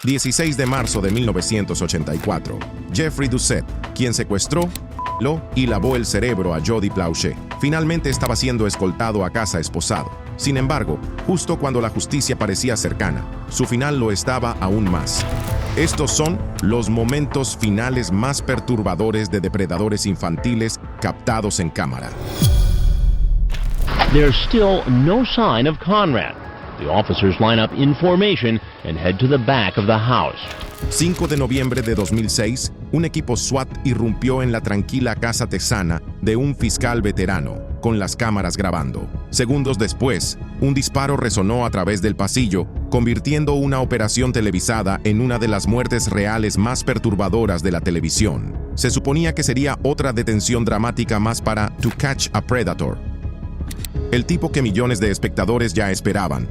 16 de marzo de 1984, Jeffrey Doucet, quien secuestró y lavó el cerebro a Jody Plautche, finalmente estaba siendo escoltado a casa esposado. Sin embargo, justo cuando la justicia parecía cercana, su final lo estaba aún más. Estos son los momentos finales más perturbadores de depredadores infantiles captados en cámara. There's still no sign of Conrad. The officers line up in formation and head to the back of the house. 5 de noviembre de 2006, un equipo SWAT irrumpió en la tranquila casa texana de un fiscal veterano, con las cámaras grabando. Segundos después, un disparo resonó a través del pasillo, convirtiendo una operación televisada en una de las muertes reales más perturbadoras de la televisión. Se suponía que sería otra detención dramática más para To Catch a Predator, el tipo que millones de espectadores ya esperaban.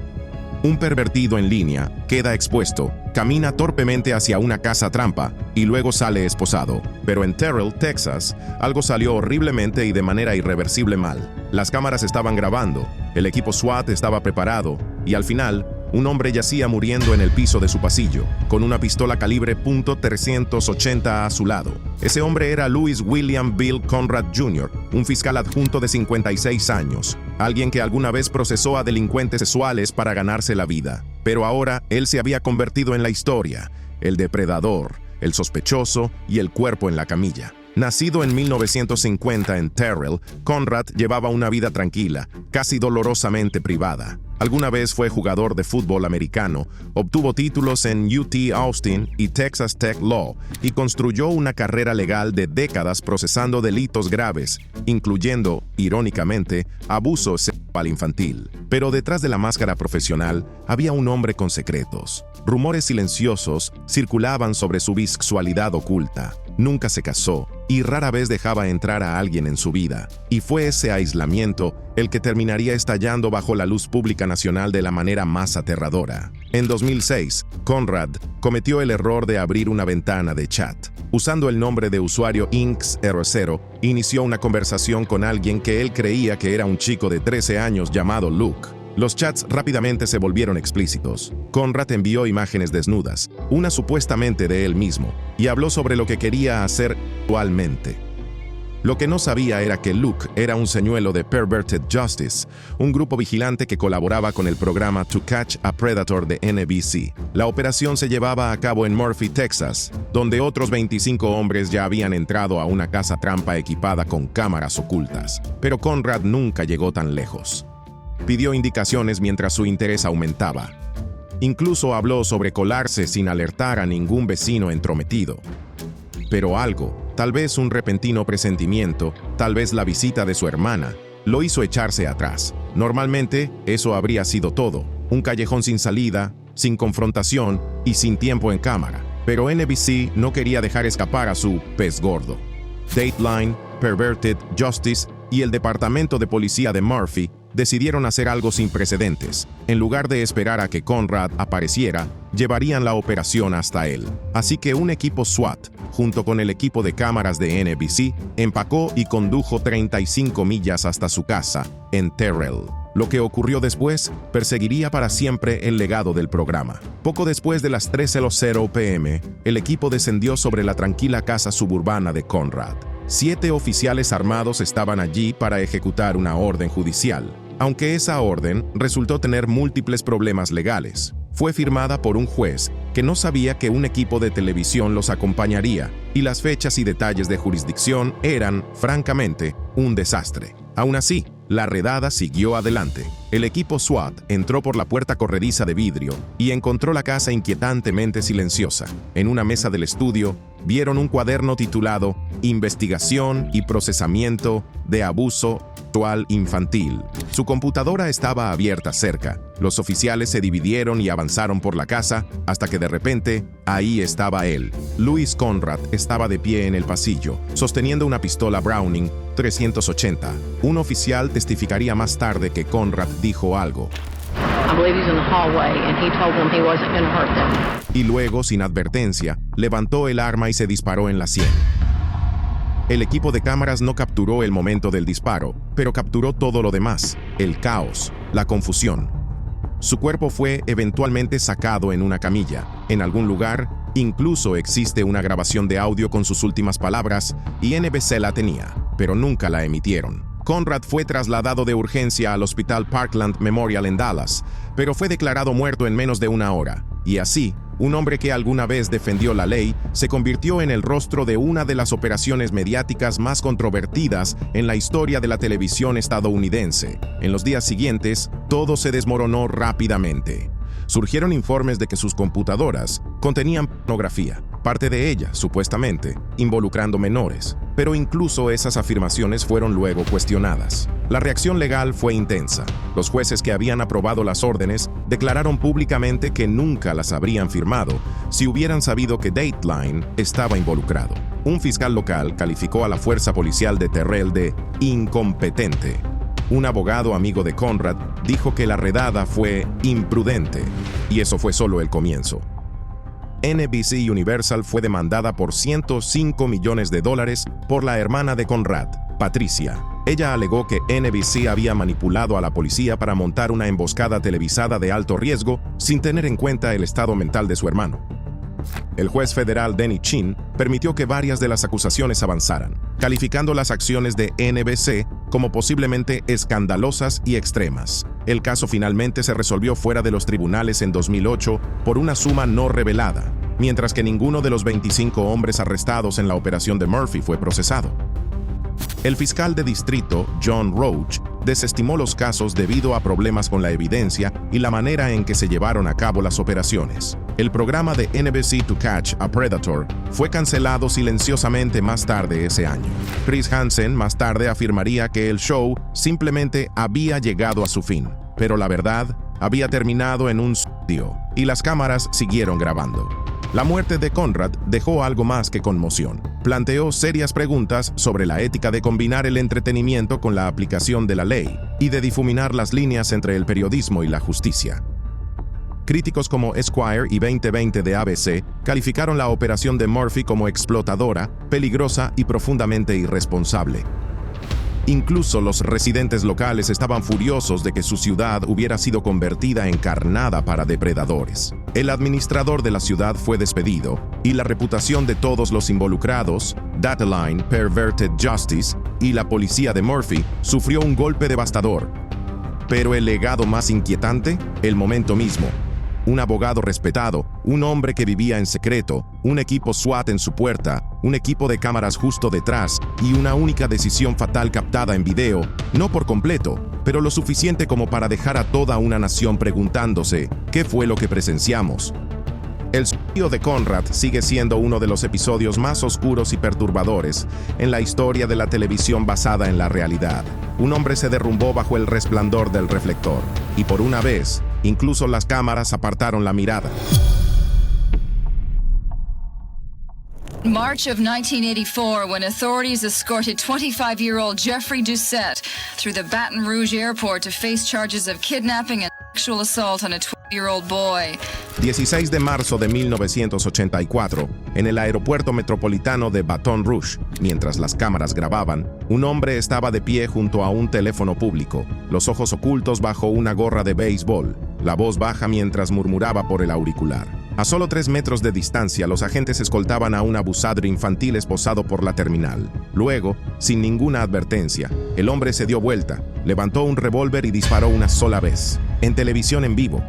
Un pervertido en línea queda expuesto, camina torpemente hacia una casa trampa y luego sale esposado. Pero en Terrell, Texas, algo salió horriblemente y de manera irreversible mal. Las cámaras estaban grabando, el equipo SWAT estaba preparado y al final, un hombre yacía muriendo en el piso de su pasillo, con una pistola calibre .380 a su lado. Ese hombre era Louis William Bill Conrad Jr., un fiscal adjunto de 56 años, alguien que alguna vez procesó a delincuentes sexuales para ganarse la vida. Pero ahora él se había convertido en la historia, el depredador, el sospechoso y el cuerpo en la camilla. Nacido en 1950 en Terrell, Conrad llevaba una vida tranquila, casi dolorosamente privada. Alguna vez fue jugador de fútbol americano, obtuvo títulos en UT Austin y Texas Tech Law y construyó una carrera legal de décadas procesando delitos graves, incluyendo, irónicamente, abuso sexual infantil. Pero detrás de la máscara profesional había un hombre con secretos. Rumores silenciosos circulaban sobre su bisexualidad oculta. Nunca se casó y rara vez dejaba entrar a alguien en su vida. Y fue ese aislamiento el que terminaría estallando bajo la luz pública nacional de la manera más aterradora. En 2006, Conrad cometió el error de abrir una ventana de chat. Usando el nombre de usuario Inx00, inició una conversación con alguien que él creía que era un chico de 13 años llamado Luke. Los chats rápidamente se volvieron explícitos. Conrad envió imágenes desnudas, una supuestamente de él mismo, y habló sobre lo que quería hacer sexualmente. Lo que no sabía era que Luke era un señuelo de Perverted Justice, un grupo vigilante que colaboraba con el programa To Catch a Predator de NBC. La operación se llevaba a cabo en Murphy, Texas, donde otros 25 hombres ya habían entrado a una casa trampa equipada con cámaras ocultas. Pero Conrad nunca llegó tan lejos. Pidió indicaciones mientras su interés aumentaba. Incluso habló sobre colarse sin alertar a ningún vecino entrometido. Pero algo, tal vez un repentino presentimiento, tal vez la visita de su hermana, lo hizo echarse atrás. Normalmente, eso habría sido todo. Un callejón sin salida, sin confrontación y sin tiempo en cámara. Pero NBC no quería dejar escapar a su pez gordo. Dateline, Perverted Justice y el Departamento de Policía de Murphy decidieron hacer algo sin precedentes. En lugar de esperar a que Conrad apareciera, llevarían la operación hasta él. Así que un equipo SWAT, junto con el equipo de cámaras de NBC, empacó y condujo 35 millas hasta su casa, en Terrell. Lo que ocurrió después perseguiría para siempre el legado del programa. Poco después de las 13:00 p.m., el equipo descendió sobre la tranquila casa suburbana de Conrad. 7 oficiales armados estaban allí para ejecutar una orden judicial, aunque esa orden resultó tener múltiples problemas legales. Fue firmada por un juez que no sabía que un equipo de televisión los acompañaría, y las fechas y detalles de jurisdicción eran, francamente, un desastre. Aún así, la redada siguió adelante. El equipo SWAT entró por la puerta corrediza de vidrio y encontró la casa inquietantemente silenciosa. En una mesa del estudio, vieron un cuaderno titulado Investigación y procesamiento de abuso sexual infantil. Su computadora estaba abierta cerca. Los oficiales se dividieron y avanzaron por la casa hasta que de repente, ahí estaba él. Louis Conrad estaba de pie en el pasillo, sosteniendo una pistola Browning 380. Un oficial testificaría más tarde que Conrad dijo algo. Y luego, sin advertencia, levantó el arma y se disparó en la sien. El equipo de cámaras no capturó el momento del disparo, pero capturó todo lo demás: el caos, la confusión. Su cuerpo fue eventualmente sacado en una camilla. En algún lugar, incluso existe una grabación de audio con sus últimas palabras, y NBC la tenía, pero nunca la emitieron. Conrad fue trasladado de urgencia al Hospital Parkland Memorial en Dallas, pero fue declarado muerto en menos de una hora. Y así, un hombre que alguna vez defendió la ley se convirtió en el rostro de una de las operaciones mediáticas más controvertidas en la historia de la televisión estadounidense. En los días siguientes, todo se desmoronó rápidamente. Surgieron informes de que sus computadoras contenían pornografía, parte de ella, supuestamente, involucrando menores. Pero incluso esas afirmaciones fueron luego cuestionadas. La reacción legal fue intensa. Los jueces que habían aprobado las órdenes declararon públicamente que nunca las habrían firmado si hubieran sabido que Dateline estaba involucrado. Un fiscal local calificó a la fuerza policial de Terrell de incompetente. Un abogado amigo de Conrad dijo que la redada fue imprudente, y eso fue solo el comienzo. NBC Universal fue demandada por $105 millones por la hermana de Conrad, Patricia. Ella alegó que NBC había manipulado a la policía para montar una emboscada televisada de alto riesgo sin tener en cuenta el estado mental de su hermano. El juez federal Denny Chin permitió que varias de las acusaciones avanzaran, calificando las acciones de NBC como posiblemente escandalosas y extremas. El caso finalmente se resolvió fuera de los tribunales en 2008 por una suma no revelada, mientras que ninguno de los 25 hombres arrestados en la operación de Murphy fue procesado. El fiscal de distrito, John Roach, desestimó los casos debido a problemas con la evidencia y la manera en que se llevaron a cabo las operaciones. El programa de NBC To Catch a Predator fue cancelado silenciosamente más tarde ese año. Chris Hansen más tarde afirmaría que el show simplemente había llegado a su fin, pero la verdad había terminado en un sitio y las cámaras siguieron grabando. La muerte de Conrad dejó algo más que conmoción. Planteó serias preguntas sobre la ética de combinar el entretenimiento con la aplicación de la ley y de difuminar las líneas entre el periodismo y la justicia. Críticos como Esquire y 2020 de ABC calificaron la operación de Murphy como explotadora, peligrosa y profundamente irresponsable. Incluso los residentes locales estaban furiosos de que su ciudad hubiera sido convertida en carnada para depredadores. El administrador de la ciudad fue despedido y la reputación de todos los involucrados, Dateline, Perverted Justice y la policía de Murphy, sufrió un golpe devastador. Pero el legado más inquietante, el momento mismo. Un abogado respetado, un hombre que vivía en secreto, un equipo SWAT en su puerta, un equipo de cámaras justo detrás y una única decisión fatal captada en video, no por completo, pero lo suficiente como para dejar a toda una nación preguntándose ¿qué fue lo que presenciamos? El suicidio de Conrad sigue siendo uno de los episodios más oscuros y perturbadores en la historia de la televisión basada en la realidad. Un hombre se derrumbó bajo el resplandor del reflector, y por una vez, incluso las cámaras apartaron la mirada. March of 1984, when authorities escorted 25-year-old Jeffrey Doucette through the Baton Rouge airport to face charges of kidnapping and sexual assault on a 12-year-old boy. 16 de marzo de 1984, en el aeropuerto metropolitano de Baton Rouge, mientras las cámaras grababan, un hombre estaba de pie junto a un teléfono público, los ojos ocultos bajo una gorra de béisbol, la voz baja mientras murmuraba por el auricular. A solo 3 metros de distancia, los agentes escoltaban a un abusador infantil esposado por la terminal. Luego, sin ninguna advertencia, el hombre se dio vuelta, levantó un revólver y disparó una sola vez. En televisión en vivo,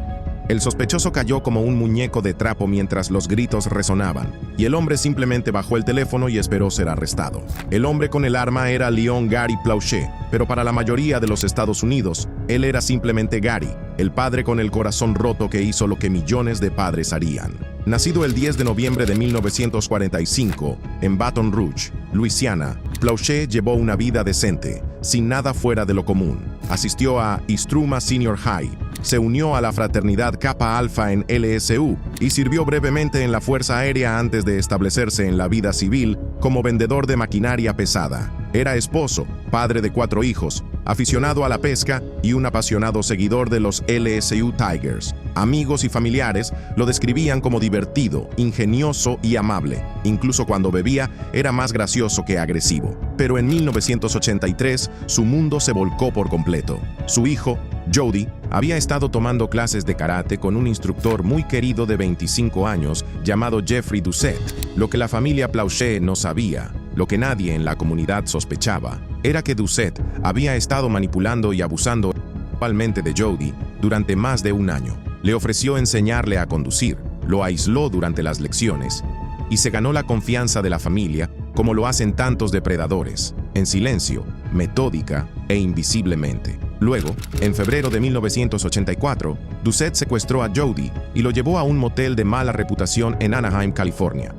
el sospechoso cayó como un muñeco de trapo mientras los gritos resonaban, y el hombre simplemente bajó el teléfono y esperó ser arrestado. El hombre con el arma era Leon Gary Planchet, pero para la mayoría de los Estados Unidos, él era simplemente Gary, el padre con el corazón roto que hizo lo que millones de padres harían. Nacido el 10 de noviembre de 1945 en Baton Rouge, Luisiana, Planchet llevó una vida decente, sin nada fuera de lo común. Asistió a Istruma Senior High, se unió a la fraternidad Kappa Alpha en LSU y sirvió brevemente en la Fuerza Aérea antes de establecerse en la vida civil como vendedor de maquinaria pesada. Era esposo, padre de 4 hijos, aficionado a la pesca y un apasionado seguidor de los LSU Tigers. Amigos y familiares lo describían como divertido, ingenioso y amable. Incluso cuando bebía, era más gracioso que agresivo. Pero en 1983, su mundo se volcó por completo. Su hijo, Jody, había estado tomando clases de karate con un instructor muy querido de 25 años llamado Jeffrey Doucette. Lo que la familia Plauché no sabía, lo que nadie en la comunidad sospechaba, era que Doucette había estado manipulando y abusando sexualmente de Jody durante más de un año. Le ofreció enseñarle a conducir, lo aisló durante las lecciones y se ganó la confianza de la familia como lo hacen tantos depredadores, en silencio, metódica e invisiblemente. Luego, en febrero de 1984, Doucette secuestró a Jody y lo llevó a un motel de mala reputación en Anaheim, California.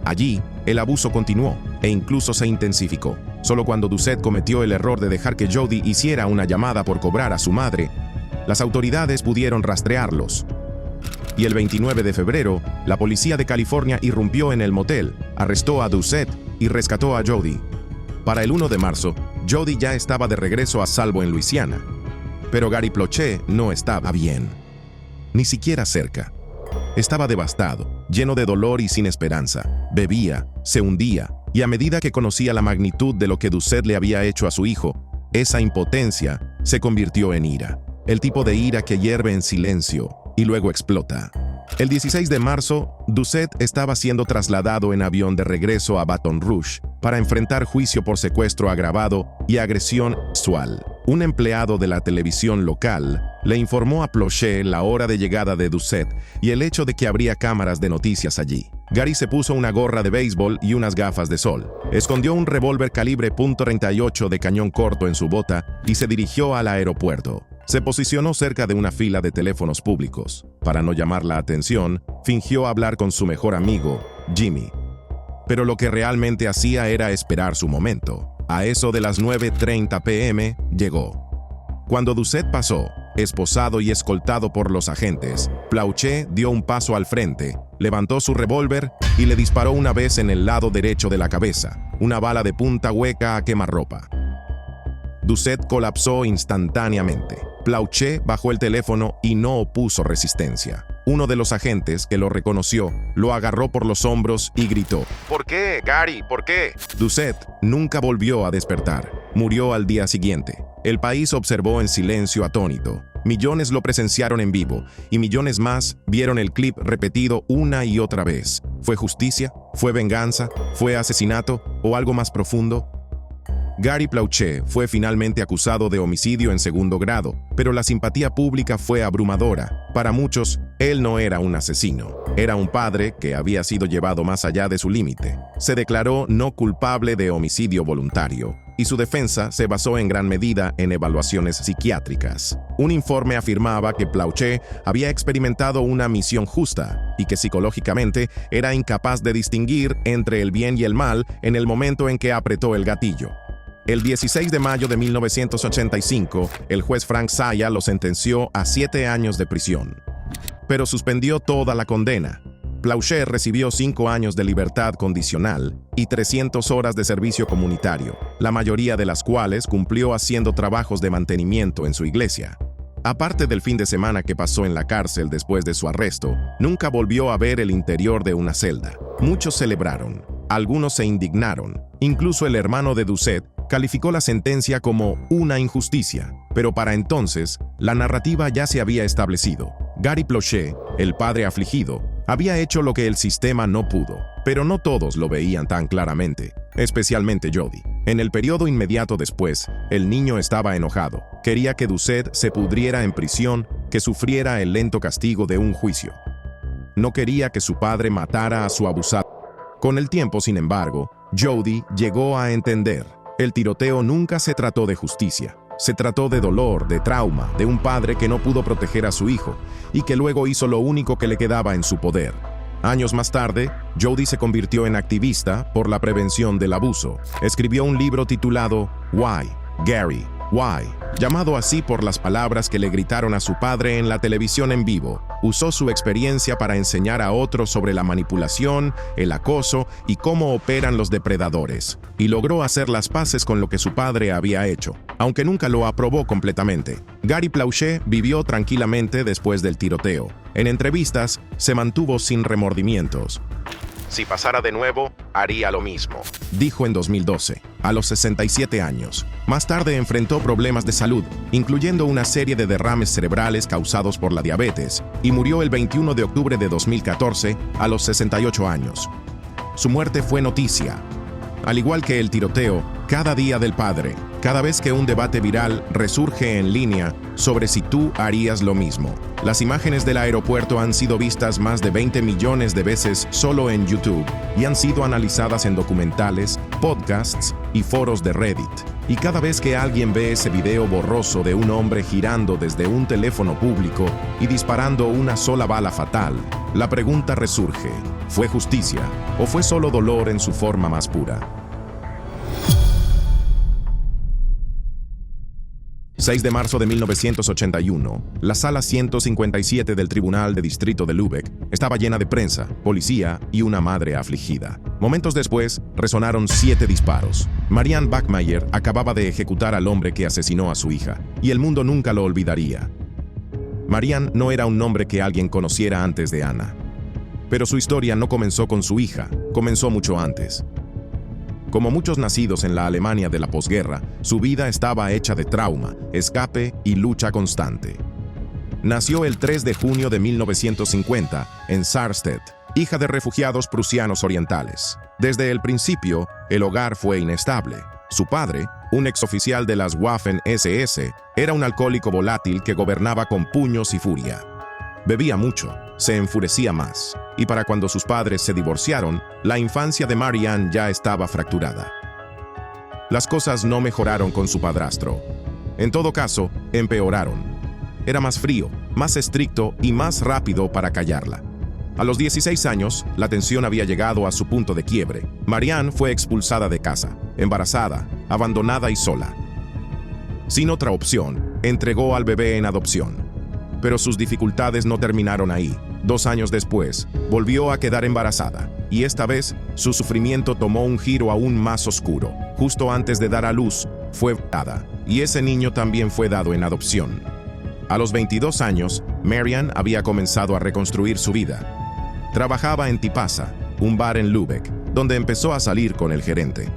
Allí, el abuso continuó e incluso se intensificó. Solo cuando Doucette cometió el error de dejar que Jody hiciera una llamada por cobrar a su madre, las autoridades pudieron rastrearlos. Y el 29 de febrero, la policía de California irrumpió en el motel, arrestó a Doucette y rescató a Jody. Para el 1 de marzo, Jody ya estaba de regreso a salvo en Luisiana. Pero Gary Plauché no estaba bien. Ni siquiera cerca. Estaba devastado, lleno de dolor y sin esperanza. Bebía, se hundía, y a medida que conocía la magnitud de lo que Doucette le había hecho a su hijo, esa impotencia se convirtió en ira. El tipo de ira que hierve en silencio y luego explota. El 16 de marzo, Doucette estaba siendo trasladado en avión de regreso a Baton Rouge para enfrentar juicio por secuestro agravado y agresión sexual. Un empleado de la televisión local le informó a Plauché la hora de llegada de Doucette y el hecho de que habría cámaras de noticias allí. Gary se puso una gorra de béisbol y unas gafas de sol. Escondió un revólver calibre .38 de cañón corto en su bota y se dirigió al aeropuerto. Se posicionó cerca de una fila de teléfonos públicos. Para no llamar la atención, fingió hablar con su mejor amigo, Jimmy. Pero lo que realmente hacía era esperar su momento. A eso de las 9:30 p.m. llegó. Cuando Doucette pasó, esposado y escoltado por los agentes, Plauché dio un paso al frente, levantó su revólver y le disparó una vez en el lado derecho de la cabeza, una bala de punta hueca a quemarropa. Doucette colapsó instantáneamente. Plauché bajó el teléfono y no opuso resistencia. Uno de los agentes, que lo reconoció, lo agarró por los hombros y gritó: ¿Por qué, Gary? ¿Por qué? Doucette nunca volvió a despertar. Murió al día siguiente. El país observó en silencio atónito. Millones lo presenciaron en vivo y millones más vieron el clip repetido una y otra vez. ¿Fue justicia? ¿Fue venganza? ¿Fue asesinato? ¿O algo más profundo? Gary Plauché fue finalmente acusado de homicidio en segundo grado, pero la simpatía pública fue abrumadora. Para muchos, él no era un asesino. Era un padre que había sido llevado más allá de su límite. Se declaró no culpable de homicidio voluntario, y su defensa se basó en gran medida en evaluaciones psiquiátricas. Un informe afirmaba que Plauché había experimentado una misión justa y que psicológicamente era incapaz de distinguir entre el bien y el mal en el momento en que apretó el gatillo. El 16 de mayo de 1985, el juez Frank Zaya lo sentenció a 7 años de prisión, pero suspendió toda la condena. Plauché recibió 5 años de libertad condicional y 300 horas de servicio comunitario, la mayoría de las cuales cumplió haciendo trabajos de mantenimiento en su iglesia. Aparte del fin de semana que pasó en la cárcel después de su arresto, nunca volvió a ver el interior de una celda. Muchos celebraron, algunos se indignaron. Incluso el hermano de Doucette calificó la sentencia como una injusticia, pero para entonces, la narrativa ya se había establecido. Gary Plauché, el padre afligido, había hecho lo que el sistema no pudo, pero no todos lo veían tan claramente, especialmente Jody. En el periodo inmediato después, el niño estaba enojado. Quería que Doucette se pudriera en prisión, que sufriera el lento castigo de un juicio. No quería que su padre matara a su abusado. Con el tiempo, sin embargo, Jody llegó a entender. El tiroteo nunca se trató de justicia. Se trató de dolor, de trauma, de un padre que no pudo proteger a su hijo y que luego hizo lo único que le quedaba en su poder. Años más tarde, Jody se convirtió en activista por la prevención del abuso. Escribió un libro titulado Why, Gary, Why, llamado así por las palabras que le gritaron a su padre en la televisión en vivo. usó su experiencia para enseñar a otros sobre la manipulación, el acoso y cómo operan los depredadores, y logró hacer las paces con lo que su padre había hecho, aunque nunca lo aprobó completamente. Gary Plausche vivió tranquilamente después del tiroteo. En entrevistas, se mantuvo sin remordimientos. Si pasara de nuevo, haría lo mismo. Dijo en 2012, a los 67 años. Más tarde enfrentó problemas de salud, incluyendo una serie de derrames cerebrales causados por la diabetes, y murió el 21 de octubre de 2014 a los 68 años. Su muerte fue noticia. Al igual que el tiroteo, cada día del padre, cada vez que un debate viral resurge en línea sobre si tú harías lo mismo. Las imágenes del aeropuerto han sido vistas más de 20 millones de veces solo en YouTube y han sido analizadas en documentales, podcasts y foros de Reddit. Y cada vez que alguien ve ese video borroso de un hombre girando desde un teléfono público y disparando una sola bala fatal, la pregunta resurge: ¿fue justicia o fue solo dolor en su forma más pura? 6 de marzo de 1981, la sala 157 del Tribunal de Distrito de Lübeck estaba llena de prensa, policía y una madre afligida. Momentos después, resonaron 7 disparos. Marianne Bachmeier acababa de ejecutar al hombre que asesinó a su hija, y el mundo nunca lo olvidaría. Marianne no era un nombre que alguien conociera antes de Anna. Pero su historia no comenzó con su hija, comenzó mucho antes. Como muchos nacidos en la Alemania de la posguerra, su vida estaba hecha de trauma, escape y lucha constante. Nació el 3 de junio de 1950 en Sarstedt, hija de refugiados prusianos orientales. Desde el principio, el hogar fue inestable. Su padre, un exoficial de las Waffen-SS, era un alcohólico volátil que gobernaba con puños y furia. Bebía mucho, se enfurecía más, y para cuando sus padres se divorciaron, la infancia de Marianne ya estaba fracturada. Las cosas no mejoraron con su padrastro. En todo caso, empeoraron. Era más frío, más estricto y más rápido para callarla. A los 16 años, la tensión había llegado a su punto de quiebre. Marianne fue expulsada de casa, embarazada, abandonada y sola. Sin otra opción, entregó al bebé en adopción. Pero sus dificultades no terminaron ahí. 2 años después, volvió a quedar embarazada, y esta vez, su sufrimiento tomó un giro aún más oscuro. Justo antes de dar a luz, fue dada, y ese niño también fue dado en adopción. A los 22 años, Marianne había comenzado a reconstruir su vida. Trabajaba en Tipasa, un bar en Lübeck, donde empezó a salir con el gerente.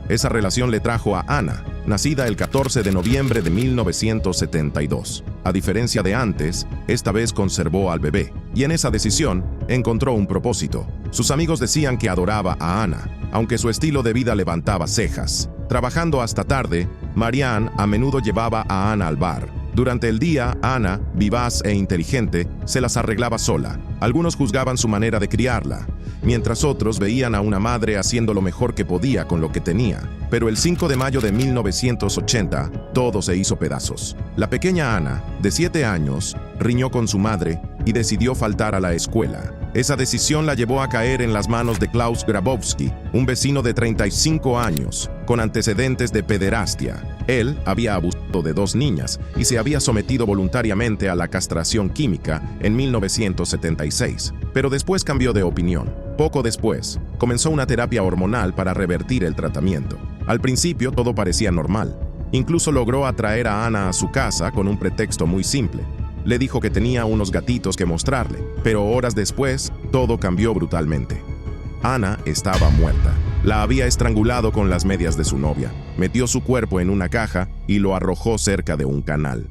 Esa relación le trajo a Anna, nacida el 14 de noviembre de 1972. A diferencia de antes, esta vez conservó al bebé, y en esa decisión encontró un propósito. Sus amigos decían que adoraba a Anna, aunque su estilo de vida levantaba cejas. Trabajando hasta tarde, Marianne a menudo llevaba a Anna al bar. Durante el día, Anna, vivaz e inteligente, se las arreglaba sola. Algunos juzgaban su manera de criarla, mientras otros veían a una madre haciendo lo mejor que podía con lo que tenía. Pero el 5 de mayo de 1980, todo se hizo pedazos. La pequeña Anna, de 7 años, riñó con su madre y decidió faltar a la escuela. Esa decisión la llevó a caer en las manos de Klaus Grabowski, un vecino de 35 años, con antecedentes de pederastia. Él había abusado de 2 niñas y se había sometido voluntariamente a la castración química en 1976, pero después cambió de opinión. Poco después, comenzó una terapia hormonal para revertir el tratamiento. Al principio todo parecía normal. Incluso logró atraer a Anna a su casa con un pretexto muy simple. Le dijo que tenía unos gatitos que mostrarle, pero horas después, todo cambió brutalmente. Anna estaba muerta. La había estrangulado con las medias de su novia, metió su cuerpo en una caja y lo arrojó cerca de un canal.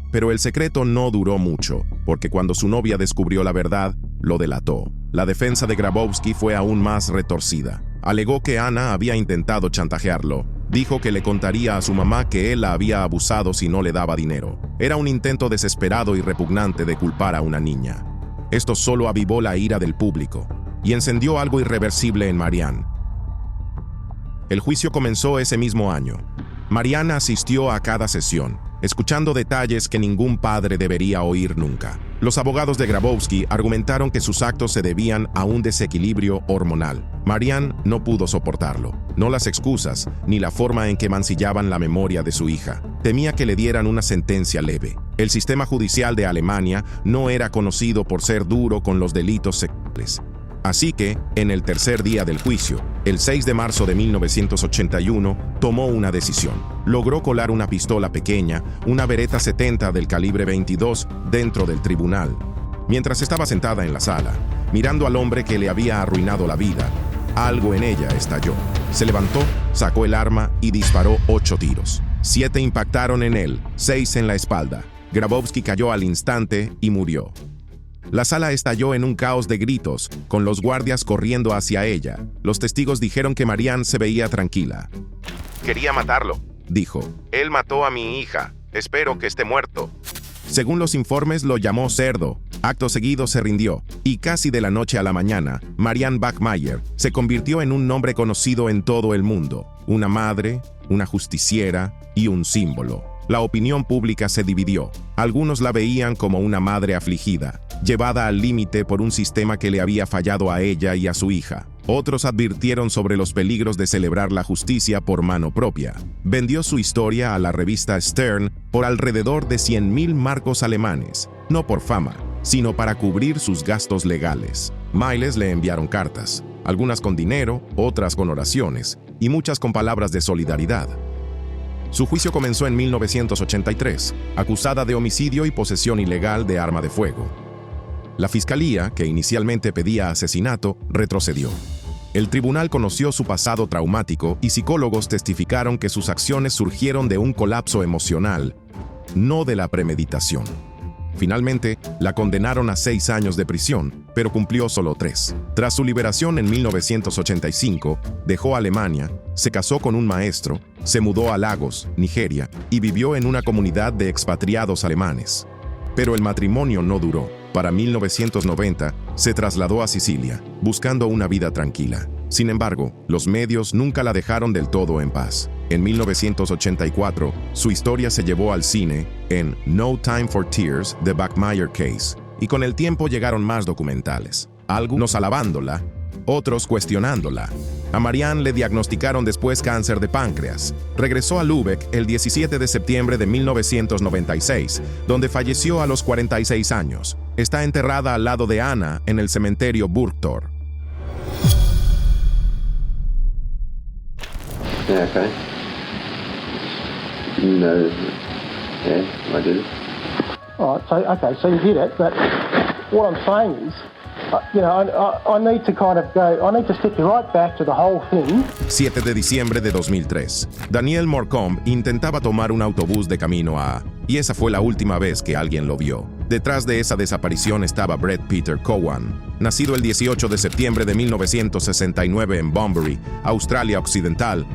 Pero el secreto no duró mucho, porque cuando su novia descubrió la verdad, lo delató. La defensa de Grabowski fue aún más retorcida. Alegó que Anna había intentado chantajearlo. Dijo que le contaría a su mamá que él la había abusado si no le daba dinero. Era un intento desesperado y repugnante de culpar a una niña. Esto solo avivó la ira del público y encendió algo irreversible en Marianne. El juicio comenzó ese mismo año. Marianne asistió a cada sesión, escuchando detalles que ningún padre debería oír nunca. Los abogados de Grabowski argumentaron que sus actos se debían a un desequilibrio hormonal. Marianne no pudo soportarlo, no las excusas ni la forma en que mancillaban la memoria de su hija. Temía que le dieran una sentencia leve. El sistema judicial de Alemania no era conocido por ser duro con los delitos sexuales. Así que, en el tercer día del juicio, el 6 de marzo de 1981, tomó una decisión. Logró colar una pistola pequeña, una Beretta 70 del calibre 22, dentro del tribunal. Mientras estaba sentada en la sala, mirando al hombre que le había arruinado la vida, algo en ella estalló. Se levantó, sacó el arma y disparó 8 tiros. 7 impactaron en él, 6 en la espalda. Grabowski cayó al instante y murió. La sala estalló en un caos de gritos, con los guardias corriendo hacia ella. Los testigos dijeron que Marianne se veía tranquila. Quería matarlo, Dijo. Él mató a mi hija. Espero que esté muerto. Según los informes, lo llamó cerdo. Acto seguido se rindió, y casi de la noche a la mañana, Marianne Bachmeier se convirtió en un nombre conocido en todo el mundo. Una madre, una justiciera y un símbolo. La opinión pública se dividió. Algunos la veían como una madre afligida, llevada al límite por un sistema que le había fallado a ella y a su hija. Otros advirtieron sobre los peligros de celebrar la justicia por mano propia. Vendió su historia a la revista Stern por alrededor de 100.000 marcos alemanes, no por fama, sino para cubrir sus gastos legales. Miles le enviaron cartas, algunas con dinero, otras con oraciones, y muchas con palabras de solidaridad. Su juicio comenzó en 1983, acusada de homicidio y posesión ilegal de arma de fuego. La fiscalía, que inicialmente pedía asesinato, retrocedió. El tribunal conoció su pasado traumático y psicólogos testificaron que sus acciones surgieron de un colapso emocional, no de la premeditación. Finalmente, la condenaron a 6 años de prisión, pero cumplió solo 3. Tras su liberación en 1985, dejó Alemania, se casó con un maestro, se mudó a Lagos, Nigeria, y vivió en una comunidad de expatriados alemanes. Pero el matrimonio no duró. Para 1990, se trasladó a Sicilia, buscando una vida tranquila. Sin embargo, los medios nunca la dejaron del todo en paz. En 1984, su historia se llevó al cine en No Time for Tears, The Bachmeier Case, y con el tiempo llegaron más documentales, algunos alabándola, otros cuestionándola. A Marianne le diagnosticaron después cáncer de páncreas. Regresó a Lübeck el 17 de septiembre de 1996, donde falleció a los 46 años. Está enterrada al lado de Anna en el cementerio Burgtor. Yeah, okay. No. Yeah, I do. All right, so you did it, but what I'm saying is, I need to kind of go, I need to stick you right back to the whole thing. 7 de diciembre de 2003. Daniel Morcombe intentaba tomar un autobús de camino a... Y esa fue la última vez que alguien lo vio. Detrás de esa desaparición estaba Brett Peter Cowan, nacido el 18 de septiembre de 1969 en Bunbury, Australia Occidental.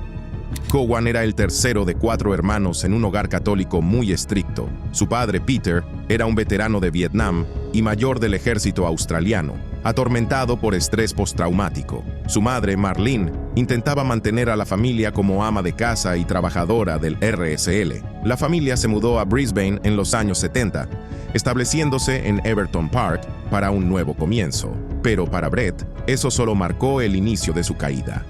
Cowan era el tercero de 4 hermanos en un hogar católico muy estricto. Su padre, Peter, era un veterano de Vietnam y mayor del ejército australiano, atormentado por estrés postraumático. Su madre, Marlene, intentaba mantener a la familia como ama de casa y trabajadora del RSL. La familia se mudó a Brisbane en los años 70, estableciéndose en Everton Park para un nuevo comienzo. Pero para Brett, eso solo marcó el inicio de su caída.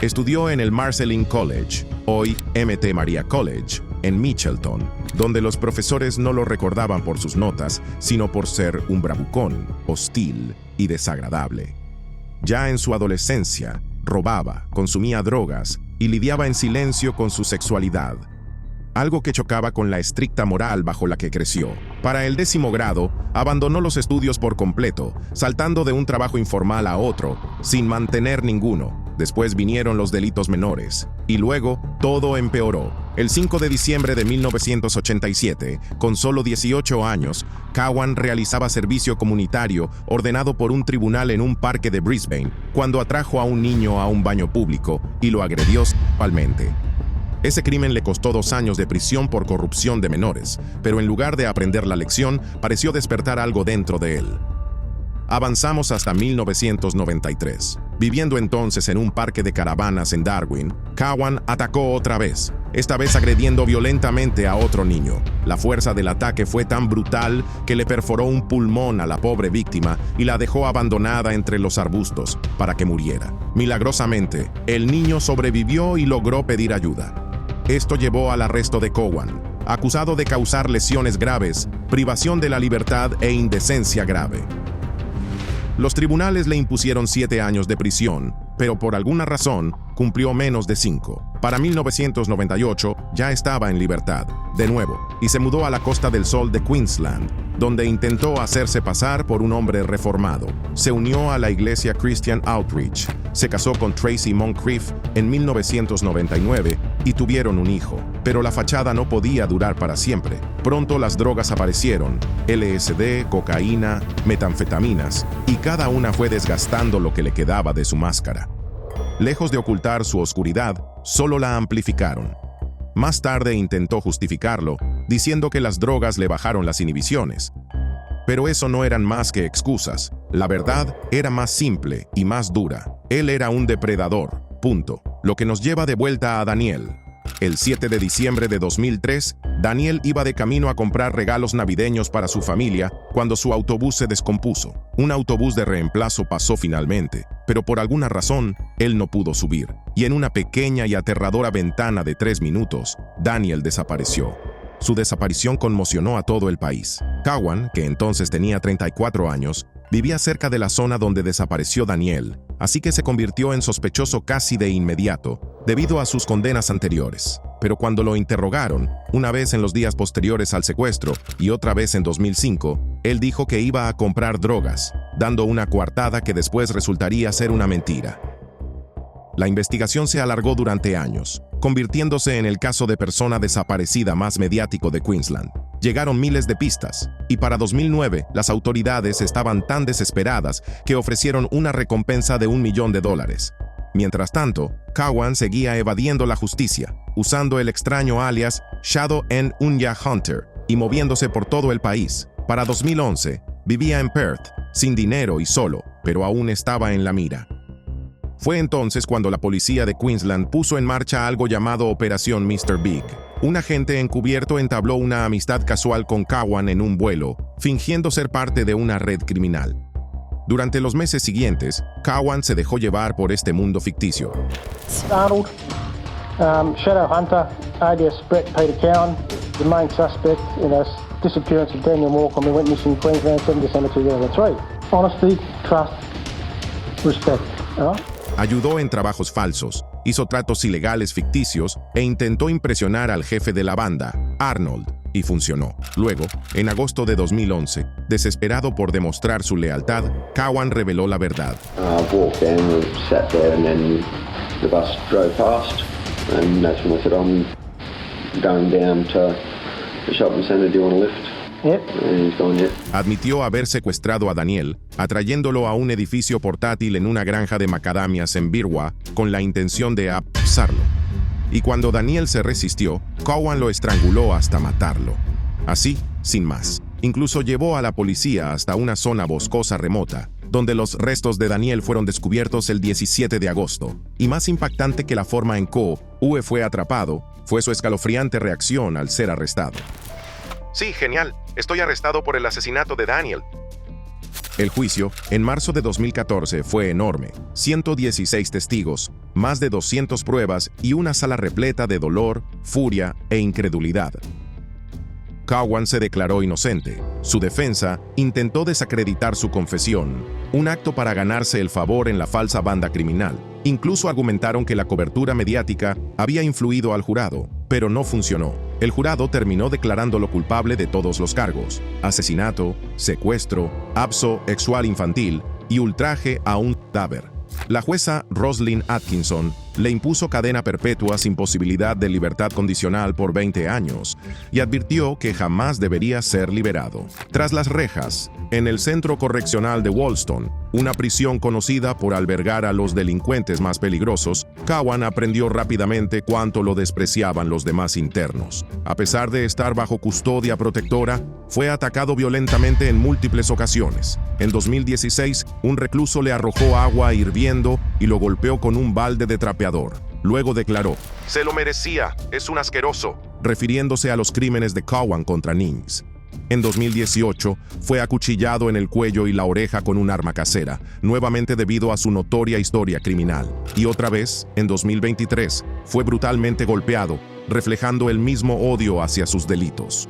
Estudió en el Marcelline College, hoy Mt. Maria College, en Mitchelton, donde los profesores no lo recordaban por sus notas, sino por ser un bravucón, hostil y desagradable. Ya en su adolescencia, robaba, consumía drogas y lidiaba en silencio con su sexualidad, algo que chocaba con la estricta moral bajo la que creció. Para el 10º grado, abandonó los estudios por completo, saltando de un trabajo informal a otro, sin mantener ninguno. Después vinieron los delitos menores, y luego todo empeoró. El 5 de diciembre de 1987, con solo 18 años, Cowan realizaba servicio comunitario ordenado por un tribunal en un parque de Brisbane, cuando atrajo a un niño a un baño público y lo agredió sexualmente. Ese crimen le costó 2 años de prisión por corrupción de menores, pero en lugar de aprender la lección, pareció despertar algo dentro de él. Avanzamos hasta 1993. Viviendo entonces en un parque de caravanas en Darwin, Cowan atacó otra vez, esta vez agrediendo violentamente a otro niño. La fuerza del ataque fue tan brutal que le perforó un pulmón a la pobre víctima y la dejó abandonada entre los arbustos para que muriera. Milagrosamente, el niño sobrevivió y logró pedir ayuda. Esto llevó al arresto de Cowan, acusado de causar lesiones graves, privación de la libertad e indecencia grave. Los tribunales le impusieron 7 años de prisión, pero por alguna razón cumplió menos de 5. Para 1998 ya estaba en libertad, de nuevo, y se mudó a la Costa del Sol de Queensland, donde intentó hacerse pasar por un hombre reformado. Se unió a la iglesia Christian Outreach, se casó con Tracy Moncrief en 1999 y tuvieron un hijo. Pero la fachada no podía durar para siempre. Pronto las drogas aparecieron, LSD, cocaína, metanfetaminas, y cada una fue desgastando lo que le quedaba de su máscara. Lejos de ocultar su oscuridad, solo la amplificaron. Más tarde intentó justificarlo, diciendo que las drogas le bajaron las inhibiciones. Pero eso no eran más que excusas. La verdad era más simple y más dura. Él era un depredador, punto. Lo que nos lleva de vuelta a Daniel. El 7 de diciembre de 2003, Daniel iba de camino a comprar regalos navideños para su familia cuando su autobús se descompuso. Un autobús de reemplazo pasó finalmente, pero por alguna razón, él no pudo subir. Y en una pequeña y aterradora ventana de 3 minutos, Daniel desapareció. Su desaparición conmocionó a todo el país. Cowan, que entonces tenía 34 años, vivía cerca de la zona donde desapareció Daniel, así que se convirtió en sospechoso casi de inmediato, debido a sus condenas anteriores. Pero cuando lo interrogaron, una vez en los días posteriores al secuestro y otra vez en 2005, él dijo que iba a comprar drogas, dando una coartada que después resultaría ser una mentira. La investigación se alargó durante años, convirtiéndose en el caso de persona desaparecida más mediático de Queensland. Llegaron miles de pistas, y para 2009 las autoridades estaban tan desesperadas que ofrecieron una recompensa de $1 millón. Mientras tanto, Cowan seguía evadiendo la justicia, usando el extraño alias Shadow N. Unya Hunter y moviéndose por todo el país. Para 2011, vivía en Perth, sin dinero y solo, pero aún estaba en la mira. Fue entonces cuando la policía de Queensland puso en marcha algo llamado Operación Mr. Big. Un agente encubierto entabló una amistad casual con Cowan en un vuelo, fingiendo ser parte de una red criminal. Durante los meses siguientes, Cowan se dejó llevar por este mundo ficticio. Arnold, Shadow Hunter, alias Brett Peter Cowan, the main suspect in the disappearance of Daniel Morcombe, who went missing in Queensland 7 December 2003. Honesty, trust, respect. Ayudó en trabajos falsos, hizo tratos ilegales ficticios e intentó impresionar al jefe de la banda, Arnold, y funcionó. Luego, en agosto de 2011, desesperado por demostrar su lealtad, Cowan reveló la verdad. Walked down and sat there, and then the bus drove past, and that's when I said, I'm going down to the shopping centre, do you want a lift? Yep. And he's gone, yep. Admitió haber secuestrado a Daniel, atrayéndolo a un edificio portátil en una granja de macadamias en Birwa con la intención de abusarlo. Y cuando Daniel se resistió, Cowan lo estranguló hasta matarlo. Así, sin más. Incluso llevó a la policía hasta una zona boscosa remota, donde los restos de Daniel fueron descubiertos el 17 de agosto. Y más impactante que la forma en que Uwe fue atrapado, fue su escalofriante reacción al ser arrestado. Sí, genial. Estoy arrestado por el asesinato de Daniel. El juicio, en marzo de 2014, fue enorme. 116 testigos, más de 200 pruebas y una sala repleta de dolor, furia e incredulidad. Cowan se declaró inocente. Su defensa intentó desacreditar su confesión, un acto para ganarse el favor en la falsa banda criminal. Incluso argumentaron que la cobertura mediática había influido al jurado, pero no funcionó. El jurado terminó declarándolo culpable de todos los cargos: asesinato, secuestro, abuso sexual infantil y ultraje a un cadáver. La jueza Roslyn Atkinson le impuso cadena perpetua sin posibilidad de libertad condicional por 20 años y advirtió que jamás debería ser liberado. Tras las rejas, en el Centro Correccional de Walston, una prisión conocida por albergar a los delincuentes más peligrosos, Cowan aprendió rápidamente cuánto lo despreciaban los demás internos. A pesar de estar bajo custodia protectora, fue atacado violentamente en múltiples ocasiones. En 2016, un recluso le arrojó agua hirviendo y lo golpeó con un balde de trapeador. Luego declaró: Se lo merecía, es un asqueroso. refiriéndose a los crímenes de Cowan contra niños. En 2018, fue acuchillado en el cuello y la oreja con un arma casera, nuevamente debido a su notoria historia criminal. Y otra vez, en 2023, fue brutalmente golpeado, reflejando el mismo odio hacia sus delitos.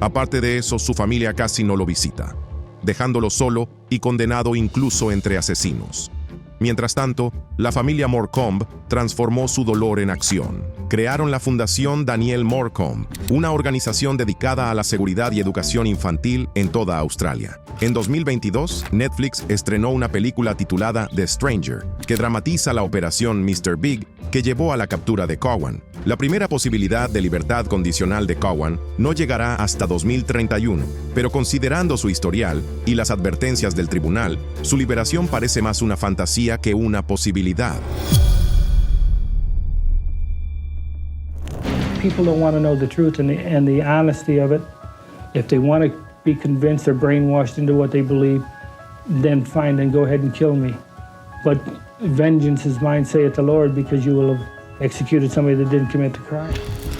Aparte de eso, su familia casi no lo visita, dejándolo solo y condenado incluso entre asesinos. Mientras tanto, la familia Morecombe transformó su dolor en acción. Crearon la Fundación Daniel Morecombe, una organización dedicada a la seguridad y educación infantil en toda Australia. En 2022, Netflix estrenó una película titulada The Stranger, que dramatiza la operación Mr. Big que llevó a la captura de Cowan. La primera posibilidad de libertad condicional de Cowan no llegará hasta 2031, pero considerando su historial y las advertencias del tribunal, su liberación parece más una fantasía que una posibilidad. People don't want to know the truth and the honesty of it. If they want to be convinced or brainwashed into what they believe, then fine, then go ahead and kill me. But vengeance is mine, saith the Lord, because you will have executed somebody that didn't commit the crime.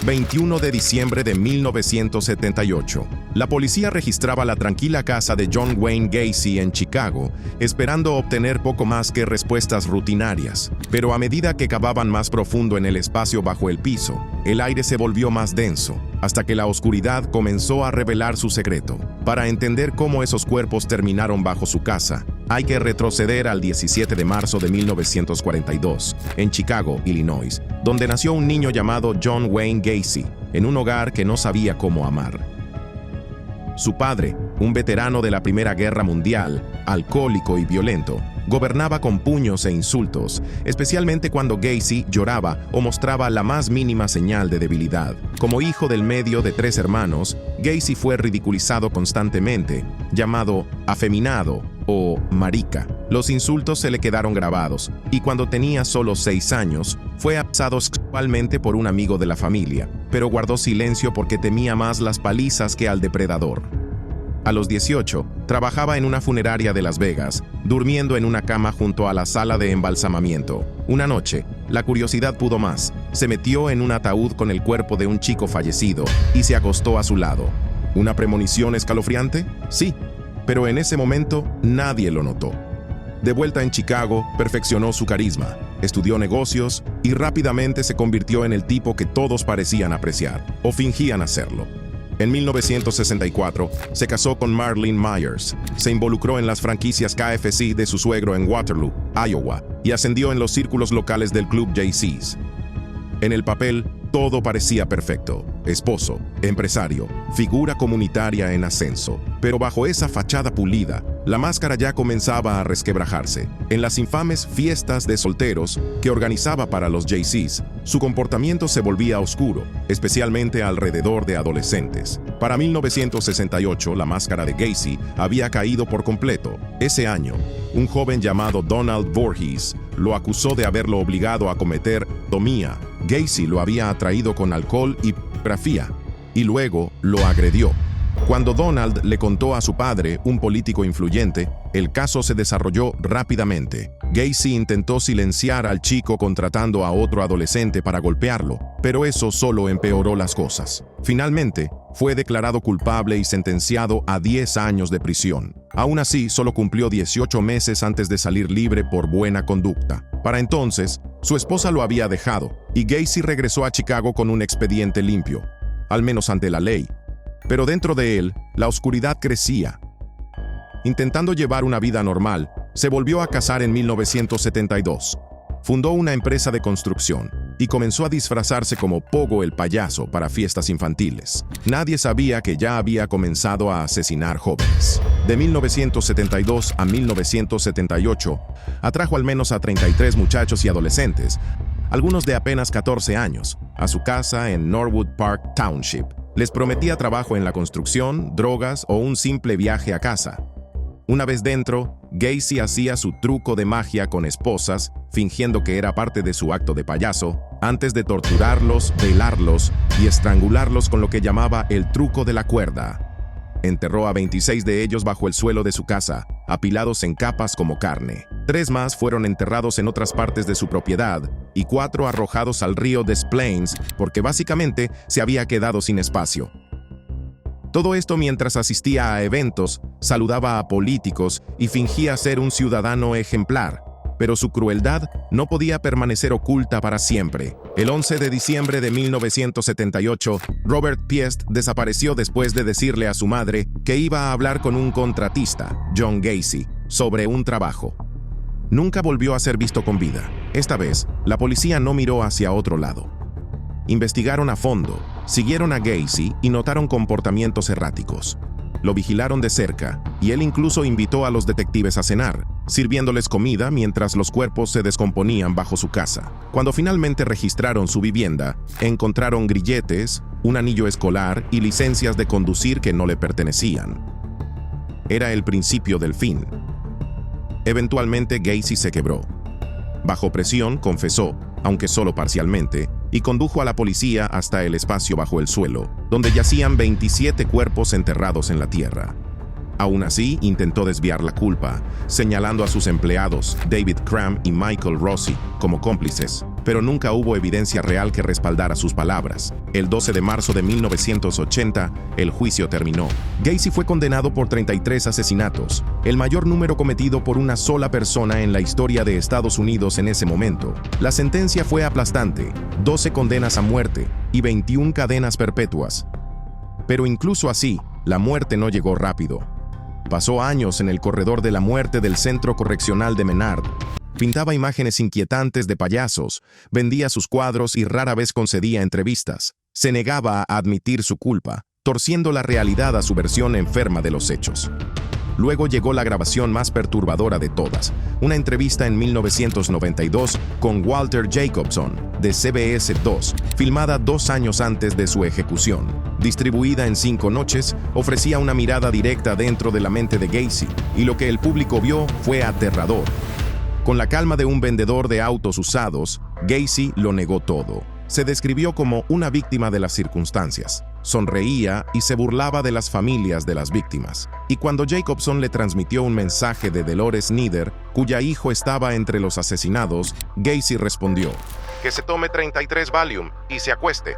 21 de diciembre de 1978. La policía registraba la tranquila casa de John Wayne Gacy en Chicago, esperando obtener poco más que respuestas rutinarias. Pero a medida que cavaban más profundo en el espacio bajo el piso, el aire se volvió más denso, hasta que la oscuridad comenzó a revelar su secreto. Para entender cómo esos cuerpos terminaron bajo su casa, hay que retroceder al 17 de marzo de 1942, en Chicago, Illinois, donde nació un niño llamado John Wayne Gacy, en un hogar que no sabía cómo amar. Su padre, un veterano de la Primera Guerra Mundial, alcohólico y violento, gobernaba con puños e insultos, especialmente cuando Gacy lloraba o mostraba la más mínima señal de debilidad. Como hijo del medio de 3 hermanos, Gacy fue ridiculizado constantemente, llamado afeminado o marica. Los insultos se le quedaron grabados, y cuando tenía solo 6 años, fue abusado sexualmente por un amigo de la familia, pero guardó silencio porque temía más las palizas que al depredador. A los 18, trabajaba en una funeraria de Las Vegas, durmiendo en una cama junto a la sala de embalsamamiento. Una noche, la curiosidad pudo más. Se metió en un ataúd con el cuerpo de un chico fallecido y se acostó a su lado. ¿Una premonición escalofriante? Sí, pero en ese momento nadie lo notó. De vuelta en Chicago, perfeccionó su carisma, estudió negocios y rápidamente se convirtió en el tipo que todos parecían apreciar, o fingían hacerlo. En 1964, se casó con Marlene Myers, se involucró en las franquicias KFC de su suegro en Waterloo, Iowa, y ascendió en los círculos locales del Club Jaycees. En el papel, todo parecía perfecto: esposo, empresario, figura comunitaria en ascenso. Pero bajo esa fachada pulida, la máscara ya comenzaba a resquebrajarse. En las infames fiestas de solteros que organizaba para los Jaycees, su comportamiento se volvía oscuro, especialmente alrededor de adolescentes. Para 1968, la máscara de Gacy había caído por completo. Ese año, un joven llamado Donald Voorhees lo acusó de haberlo obligado a cometer sodomía. Gacy lo había atraído con alcohol y pornografía, y luego lo agredió. Cuando Donald le contó a su padre, un político influyente, el caso se desarrolló rápidamente. Gacy intentó silenciar al chico contratando a otro adolescente para golpearlo, pero eso solo empeoró las cosas. Finalmente, fue declarado culpable y sentenciado a 10 años de prisión. Aún así, solo cumplió 18 meses antes de salir libre por buena conducta. Para entonces, su esposa lo había dejado, y Gacy regresó a Chicago con un expediente limpio, al menos ante la ley. Pero dentro de él, la oscuridad crecía. Intentando llevar una vida normal, se volvió a casar en 1972. Fundó una empresa de construcción y comenzó a disfrazarse como Pogo el payaso para fiestas infantiles. Nadie sabía que ya había comenzado a asesinar jóvenes. De 1972 a 1978, atrajo al menos a 33 muchachos y adolescentes, algunos de apenas 14 años, a su casa en Norwood Park Township. Les prometía trabajo en la construcción, drogas o un simple viaje a casa. Una vez dentro, Gacy hacía su truco de magia con esposas, fingiendo que era parte de su acto de payaso, antes de torturarlos, velarlos y estrangularlos con lo que llamaba el truco de la cuerda. Enterró a 26 de ellos bajo el suelo de su casa, apilados en capas como carne. 3 más fueron enterrados en otras partes de su propiedad y 4 arrojados al río Des Plaines porque básicamente se había quedado sin espacio. Todo esto mientras asistía a eventos, saludaba a políticos y fingía ser un ciudadano ejemplar. Pero su crueldad no podía permanecer oculta para siempre. El 11 de diciembre de 1978, Robert Piest desapareció después de decirle a su madre que iba a hablar con un contratista, John Gacy, sobre un trabajo. Nunca volvió a ser visto con vida. Esta vez, la policía no miró hacia otro lado. Investigaron a fondo, siguieron a Gacy y notaron comportamientos erráticos. Lo vigilaron de cerca y él incluso invitó a los detectives a cenar, sirviéndoles comida mientras los cuerpos se descomponían bajo su casa. Cuando finalmente registraron su vivienda, encontraron grilletes, un anillo escolar y licencias de conducir que no le pertenecían. Era el principio del fin. Eventualmente Gacy se quebró. Bajo presión, confesó, aunque solo parcialmente, y condujo a la policía hasta el espacio bajo el suelo, donde yacían 27 cuerpos enterrados en la tierra. Aún así, intentó desviar la culpa, señalando a sus empleados, David Cram y Michael Rossi, como cómplices, pero nunca hubo evidencia real que respaldara sus palabras. El 12 de marzo de 1980, el juicio terminó. Gacy fue condenado por 33 asesinatos, el mayor número cometido por una sola persona en la historia de Estados Unidos en ese momento. La sentencia fue aplastante, 12 condenas a muerte y 21 cadenas perpetuas. Pero incluso así, la muerte no llegó rápido. Pasó años en el corredor de la muerte del Centro Correccional de Menard. Pintaba imágenes inquietantes de payasos, vendía sus cuadros y rara vez concedía entrevistas. Se negaba a admitir su culpa, torciendo la realidad a su versión enferma de los hechos. Luego llegó la grabación más perturbadora de todas, una entrevista en 1992 con Walter Jacobson, de CBS 2, filmada 2 años antes de su ejecución. Distribuida en 5 noches, ofrecía una mirada directa dentro de la mente de Gacy, y lo que el público vio fue aterrador. Con la calma de un vendedor de autos usados, Gacy lo negó todo. Se describió como una víctima de las circunstancias. Sonreía y se burlaba de las familias de las víctimas. Y cuando Jacobson le transmitió un mensaje de Dolores Nieder, cuya hijo estaba entre los asesinados, Gacy respondió: Que se tome 33 Valium y se acueste.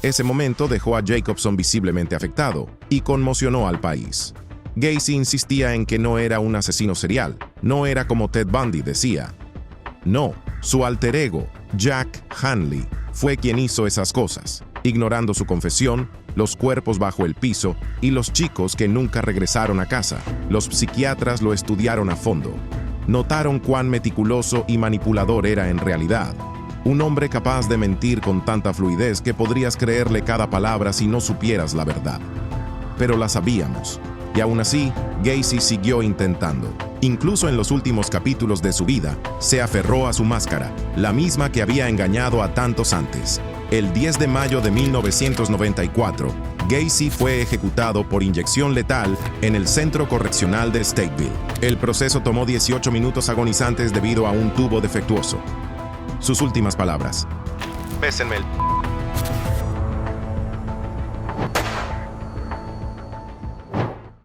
Ese momento dejó a Jacobson visiblemente afectado y conmocionó al país. Gacy insistía en que no era un asesino serial, no era como Ted Bundy decía. No, su alter ego, Jack Hanley, fue quien hizo esas cosas, ignorando su confesión, los cuerpos bajo el piso y los chicos que nunca regresaron a casa. Los psiquiatras lo estudiaron a fondo. Notaron cuán meticuloso y manipulador era en realidad. Un hombre capaz de mentir con tanta fluidez que podrías creerle cada palabra si no supieras la verdad. Pero la sabíamos. Y aún así, Gacy siguió intentando. Incluso en los últimos capítulos de su vida, se aferró a su máscara, la misma que había engañado a tantos antes. El 10 de mayo de 1994, Gacy fue ejecutado por inyección letal en el Centro Correccional de Stateville. El proceso tomó 18 minutos agonizantes debido a un tubo defectuoso. Sus últimas palabras: Bésenme el